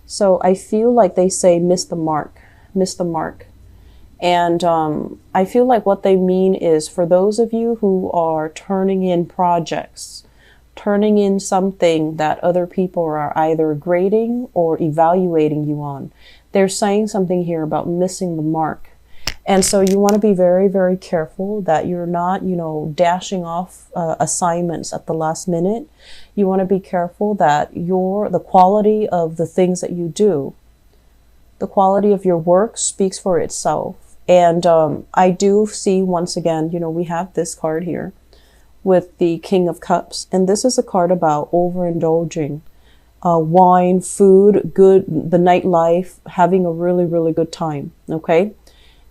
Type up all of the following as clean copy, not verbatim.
So I feel like they say miss the mark, miss the mark. And I feel like what they mean is for those of you who are turning in projects, turning in something that other people are either grading or evaluating you on, they're saying something here about missing the mark. And so you want to be very, very careful that you're not, dashing off assignments at the last minute. You want to be careful that the quality of the things that you do, the quality of your work speaks for itself. And I do see, once again, we have this card here with the King of Cups. And this is a card about overindulging. Wine, food, the nightlife, having a really, really good time. Okay.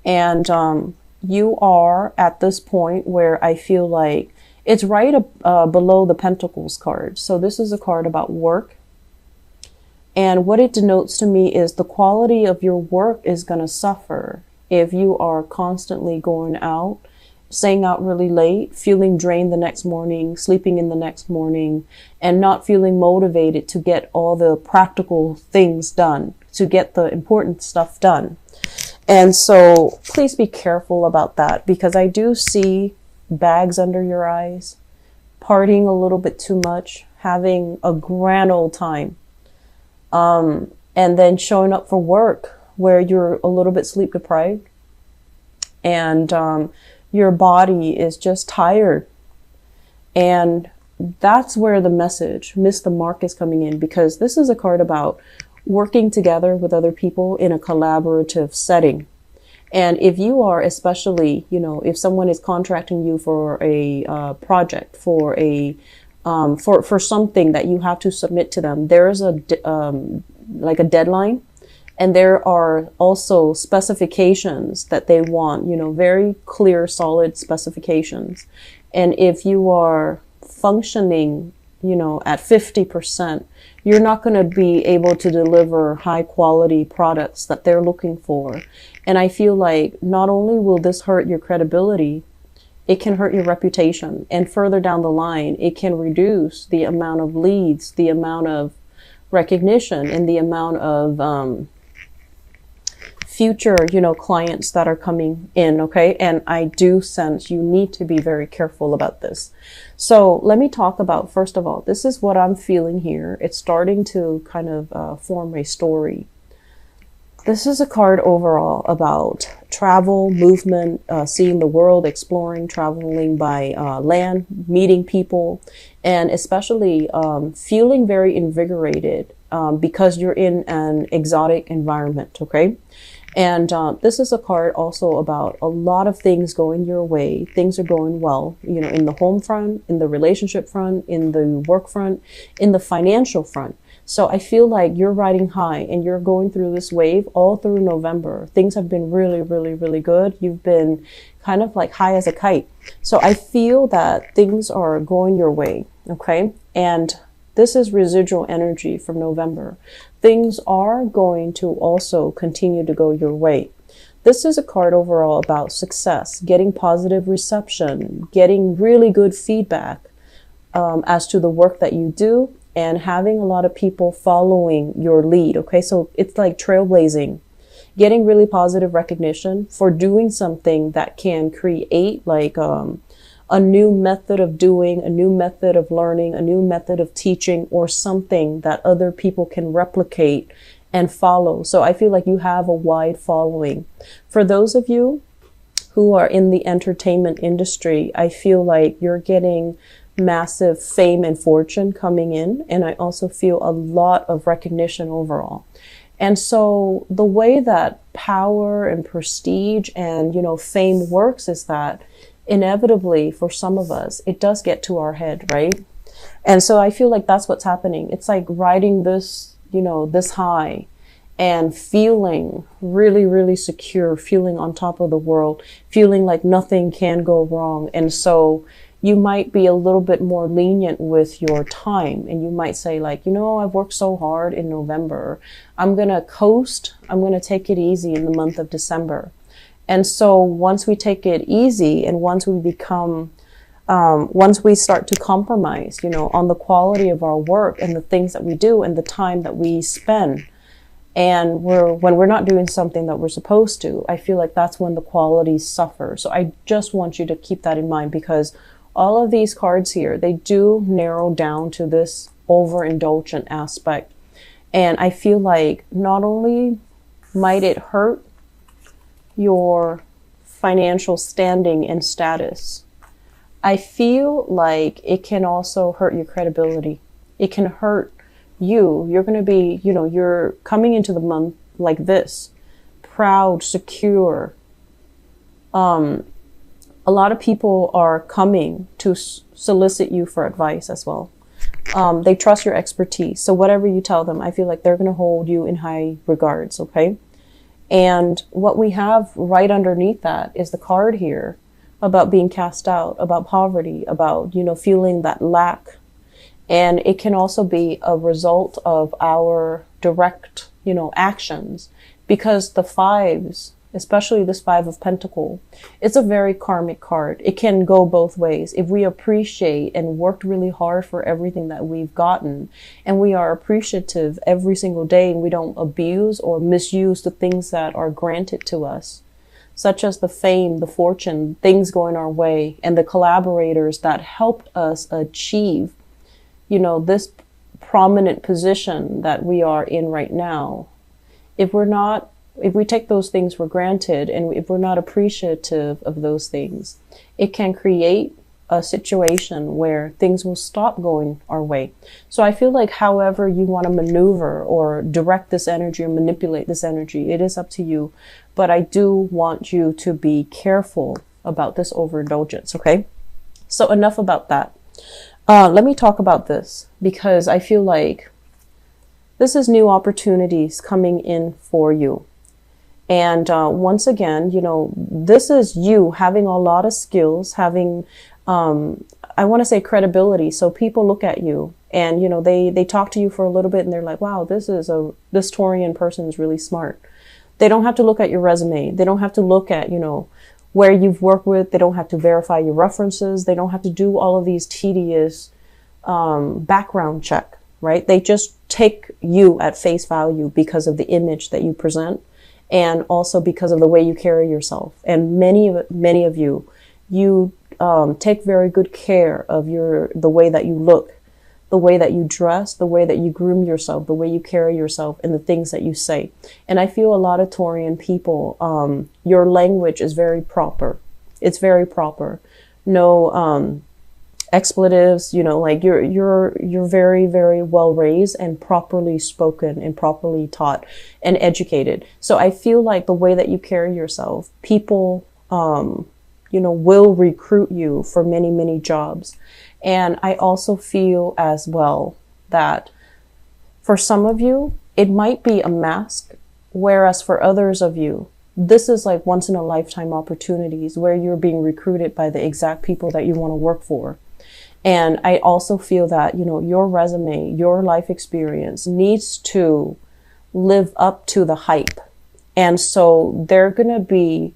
And you are at this point where I feel like it's right below the Pentacles card. So this is a card about work. And what it denotes to me is the quality of your work is going to suffer if you are constantly going out, staying out really late, feeling drained the next morning, sleeping in the next morning, and not feeling motivated to get all the practical things done, to get the important stuff done. And so please be careful about that, because I do see bags under your eyes, partying a little bit too much, having a grand old time, and then showing up for work where you're a little bit sleep deprived and your body is just tired. And that's where the message, miss the mark, is coming in, because this is a card about working together with other people in a collaborative setting. And if you are, especially, if someone is contracting you for a project, for something that you have to submit to them, there is like a deadline, and there are also specifications that they want, very clear, solid specifications. And if you are functioning, at 50%, you're not going to be able to deliver high quality products that they're looking for. And I feel like not only will this hurt your credibility, it can hurt your reputation. And further down the line, it can reduce the amount of leads, the amount of recognition, and the amount of future, clients that are coming in. Okay. And I do sense you need to be very careful about this. So let me talk about, first of all, this is what I'm feeling here. It's starting to kind of form a story. This is a card overall about travel, movement, seeing the world, exploring, traveling by land, meeting people, and especially feeling very invigorated because you're in an exotic environment. Okay. And this is a card also about a lot of things going your way. Things are going well, in the home front, in the relationship front, in the work front, in the financial front. So I feel like you're riding high and you're going through this wave all through November. Things have been really, really, really good. You've been kind of like high as a kite. So I feel that things are going your way. Okay. And this is residual energy from November. Things are going to also continue to go your way. This is a card overall about success, getting positive reception, getting really good feedback as to the work that you do, and having a lot of people following your lead. Okay, so it's like trailblazing, getting really positive recognition for doing something that can create like a new method of doing, a new method of learning, a new method of teaching, or something that other people can replicate and follow. So I feel like you have a wide following. For those of you who are in the entertainment industry, I feel like you're getting massive fame and fortune coming in. And I also feel a lot of recognition overall. And so the way that power and prestige and, fame works is that inevitably for some of us, it does get to our head, right? And so I feel like that's what's happening. It's like riding this, this high and feeling really, really secure, feeling on top of the world, feeling like nothing can go wrong. And so you might be a little bit more lenient with your time. And you might say like, I've worked so hard in November. I'm going to coast. I'm going to take it easy in the month of December. And so once we take it easy and once we become, once we start to compromise, on the quality of our work and the things that we do and the time that we spend, And when we're not doing something that we're supposed to, I feel like that's when the qualities suffer. So I just want you to keep that in mind, because all of these cards here, they do narrow down to this overindulgent aspect. And I feel like not only might it hurt your financial standing and status, I feel like it can also hurt your credibility. It can hurt you. You're going to be, you're coming into the month like this, proud, secure. A lot of people are coming to solicit you for advice as well. They trust your expertise. So whatever you tell them, I feel like they're going to hold you in high regards. Okay. And what we have right underneath that is the card here about being cast out, about poverty, about, feeling that lack. And it can also be a result of our direct, actions, because the fives, especially this Five of Pentacles, it's a very karmic card. It can go both ways. If we appreciate and worked really hard for everything that we've gotten, and we are appreciative every single day, and we don't abuse or misuse the things that are granted to us, such as the fame, the fortune, things going our way, and the collaborators that helped us achieve, this prominent position that we are in right now. If we take those things for granted, and if we're not appreciative of those things, it can create a situation where things will stop going our way. So I feel like however you want to maneuver or direct this energy or manipulate this energy, it is up to you. But I do want you to be careful about this overindulgence, okay? So enough about that. Let me talk about this, because I feel like this is new opportunities coming in for you. And once again, this is you having a lot of skills, having, I want to say credibility. So people look at you and, they talk to you for a little bit and they're like, wow, this Taurian person is really smart. They don't have to look at your resume. They don't have to look at, where you've worked with. They don't have to verify your references. They don't have to do all of these tedious background check, right? They just take you at face value because of the image that you present, and also because of the way you carry yourself. And many of you take very good care of the way that you look, the way that you dress, the way that you groom yourself, the way you carry yourself, and the things that you say. And I feel a lot of Taurian people, your language is very proper. It's very proper. No expletives, like you're very, very well raised and properly spoken and properly taught and educated. So I feel like the way that you carry yourself, people, will recruit you for many, many jobs. And I also feel as well that for some of you, it might be a mask, whereas for others of you, this is like once in a lifetime opportunities where you're being recruited by the exact people that you want to work for. And I also feel that, your resume, your life experience needs to live up to the hype. And so they're going to be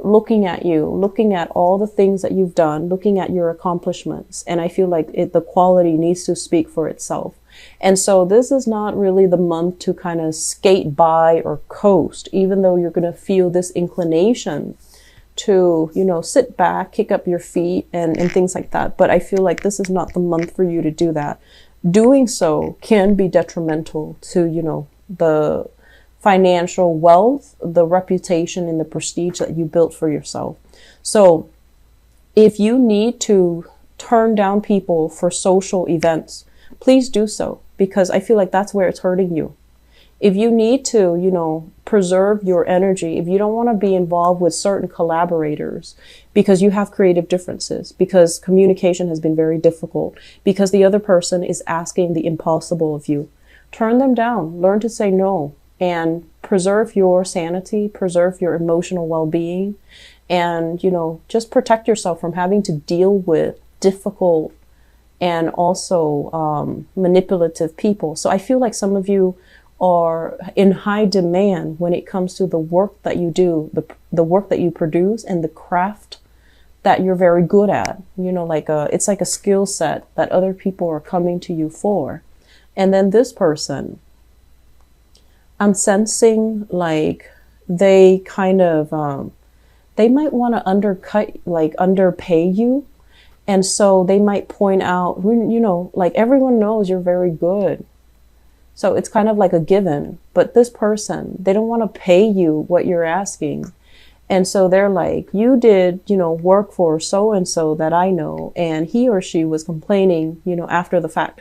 looking at you, looking at all the things that you've done, looking at your accomplishments. And I feel like the quality needs to speak for itself. And so this is not really the month to kind of skate by or coast, even though you're going to feel this inclination to, sit back, kick up your feet and things like that. But I feel like this is not the month for you to do that. Doing so can be detrimental to, the financial wealth, the reputation, and the prestige that you built for yourself. So if you need to turn down people for social events, please do so, because I feel like that's where it's hurting you. If you need to, preserve your energy, if you don't want to be involved with certain collaborators because you have creative differences, because communication has been very difficult, because the other person is asking the impossible of you, turn them down, learn to say no, and preserve your sanity, preserve your emotional well-being, and, just protect yourself from having to deal with difficult and also manipulative people. So I feel like some of you are in high demand when it comes to the work that you do, the work that you produce, and the craft that you're very good at. It's like a skill set that other people are coming to you for. And then this person, I'm sensing like they kind of, they might want to underpay you. And so they might point out, like everyone knows you're very good. So it's kind of like a given. But this person, they don't want to pay you what you're asking. And so they're like, you did, work for so and so that I know, and he or she was complaining, after the fact.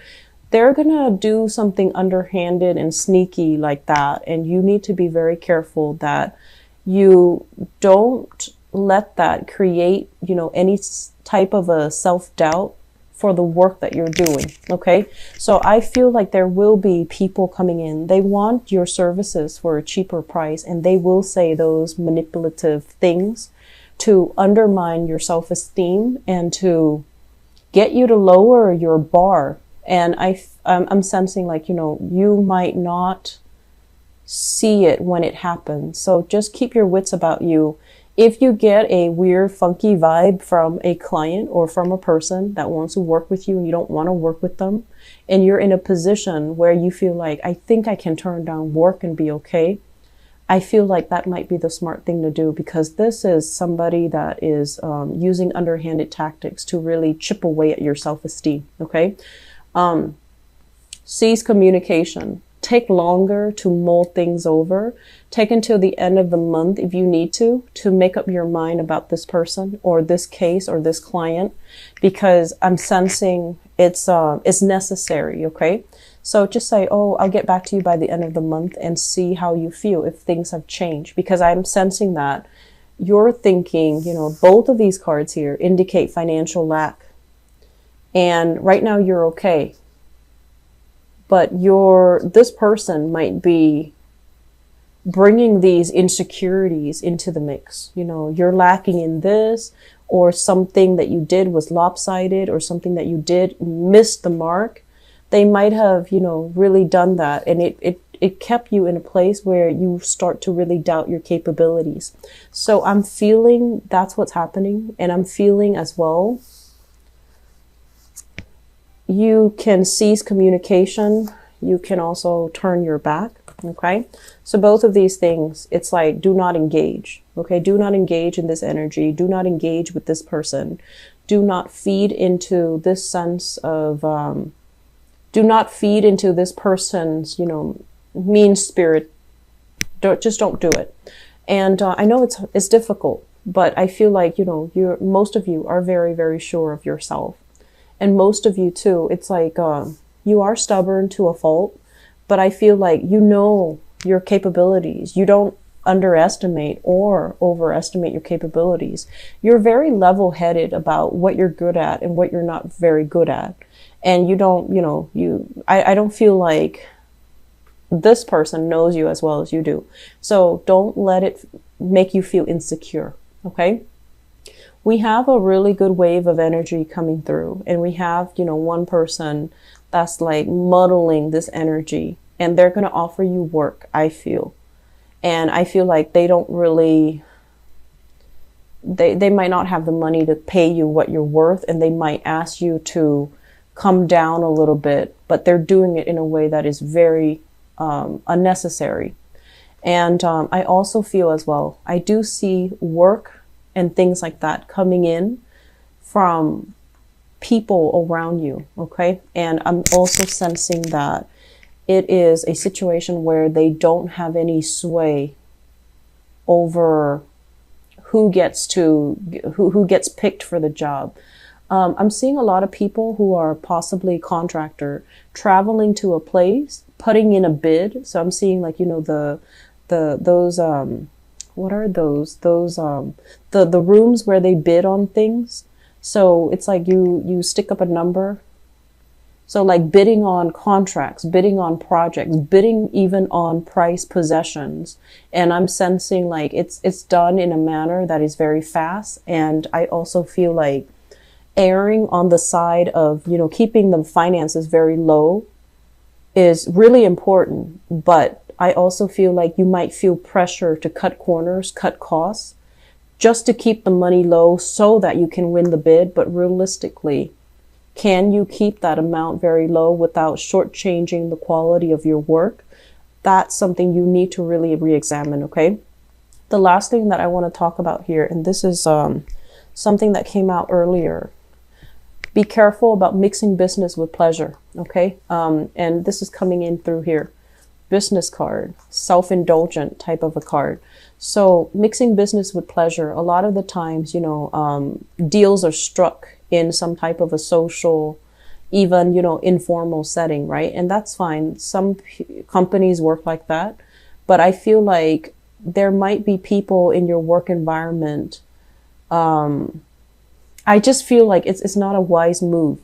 They're going to do something underhanded and sneaky like that. And you need to be very careful that you don't let that create, any type of a self-doubt for the work that you're doing. Okay. So I feel like there will be people coming in. They want your services for a cheaper price, and they will say those manipulative things to undermine your self-esteem and to get you to lower your bar. And I'm sensing like, you might not see it when it happens. So just keep your wits about you. If you get a weird, funky vibe from a client or from a person that wants to work with you and you don't want to work with them, and you're in a position where you feel like, I think I can turn down work and be okay, I feel like that might be the smart thing to do, because this is somebody that is using underhanded tactics to really chip away at your self-esteem. Okay. Cease communication. Take longer to mull things over. Take until the end of the month if you need to make up your mind about this person or this case or this client, because I'm sensing it's necessary. Okay. So just say, oh, I'll get back to you by the end of the month, and see how you feel if things have changed, because I'm sensing that you're thinking, both of these cards here indicate financial lack. And right now you're okay. But this person might be bringing these insecurities into the mix. You're lacking in this, or something that you did was lopsided, or something that you did miss the mark. They might have, really done that. And it kept you in a place where you start to really doubt your capabilities. So I'm feeling that's what's happening. And I'm feeling as well, you can cease communication. You can also turn your back. Okay. So both of these things, it's like, do not engage. Okay. Do not engage in this energy. Do not engage with this person. Do not feed into this sense of, do not feed into this person's, mean spirit. Don't do it. And I know it's difficult, but I feel like, most of you are very, very sure of yourself. And most of you too, it's like, you are stubborn to a fault, but I feel like your capabilities. You don't underestimate or overestimate your capabilities. You're very level-headed about what you're good at and what you're not very good at. And you don't, I don't feel like this person knows you as well as you do. So don't let it make you feel insecure. Okay. We have a really good wave of energy coming through, and we have, one person that's like muddling this energy, and they're going to offer you work, I feel. And I feel like they don't really, they might not have the money to pay you what you're worth, and they might ask you to come down a little bit, but they're doing it in a way that is very unnecessary. And I also feel as well, I do see work and things like that coming in from people around you. Okay. And I'm also sensing that it is a situation where they don't have any sway over who gets picked for the job. I'm seeing a lot of people who are possibly contractor traveling to a place, putting in a bid. So I'm seeing like, those, what are those? The rooms where they bid on things. So it's like you stick up a number. So like bidding on contracts, bidding on projects, bidding even on price possessions. And I'm sensing like it's done in a manner that is very fast. And I also feel like erring on the side of, keeping the finances very low is really important. But I also feel like you might feel pressure to cut corners, cut costs, just to keep the money low so that you can win the bid. But realistically, can you keep that amount very low without shortchanging the quality of your work? that's something you need to really re-examine, okay? The last thing that I want to talk about here, and this is something that came out earlier. Be careful about mixing business with pleasure, okay? And this is coming in through here. Business card, self-indulgent type of a card. So mixing business with pleasure, a lot of the times, you know, deals are struck in some type of a social, even, you know, informal setting, right? And that's fine. Some companies work like that, but I feel like there might be people in your work environment. I just feel like it's not a wise move.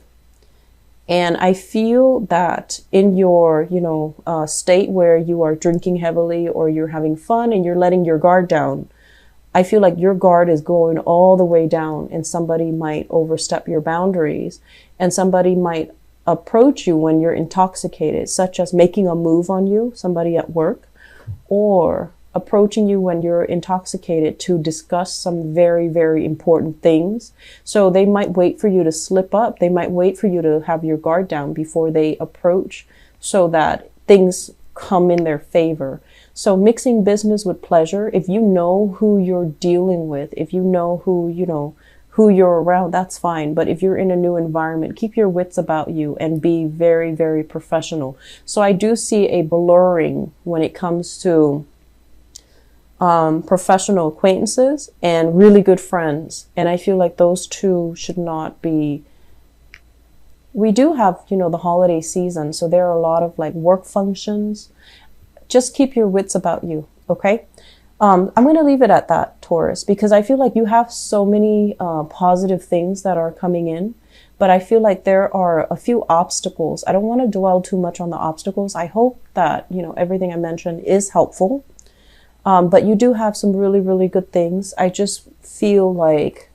And I feel that in your, you know, state where you are drinking heavily or you're having fun and you're letting your guard down, I feel like your guard is going all the way down, and somebody might overstep your boundaries, and somebody might approach you when you're intoxicated, such as making a move on you, somebody at work, or approaching you when you're intoxicated to discuss some very, very important things. So they might wait for you to slip up. They might wait for you to have your guard down before they approach, so that things come in their favor. So mixing business with pleasure, if you know who you're dealing with, if you know who, you know, who you're around, that's fine. But if you're in a new environment, keep your wits about you and be very, very professional. So I do see a blurring when it comes to professional acquaintances and really good friends. And I feel like those two should not be. We do have, you know, the holiday season, so there are a lot of like work functions. Just keep your wits about you, okay? I'm going to leave it at that, Taurus, because I feel like you have so many positive things that are coming in, but I feel like there are a few obstacles. I don't want to dwell too much on the obstacles. I hope that, you know, everything I mentioned is helpful. But you do have some really, really good things. I just feel like,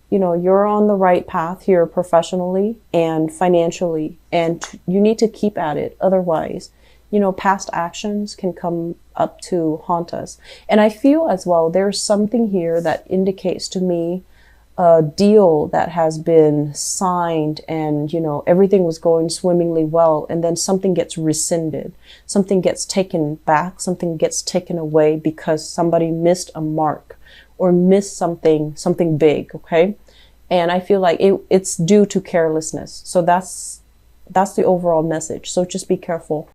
you know, you're on the right path here professionally and financially, and you need to keep at it. Otherwise, you know, past actions can come up to haunt us. And I feel as well, there's something here that indicates to me a deal that has been signed and, you know, everything was going swimmingly well, and then something gets rescinded, something gets taken back, something gets taken away because somebody missed a mark or missed something big, okay? And I feel like it's due to carelessness. So that's the overall message. So just be careful.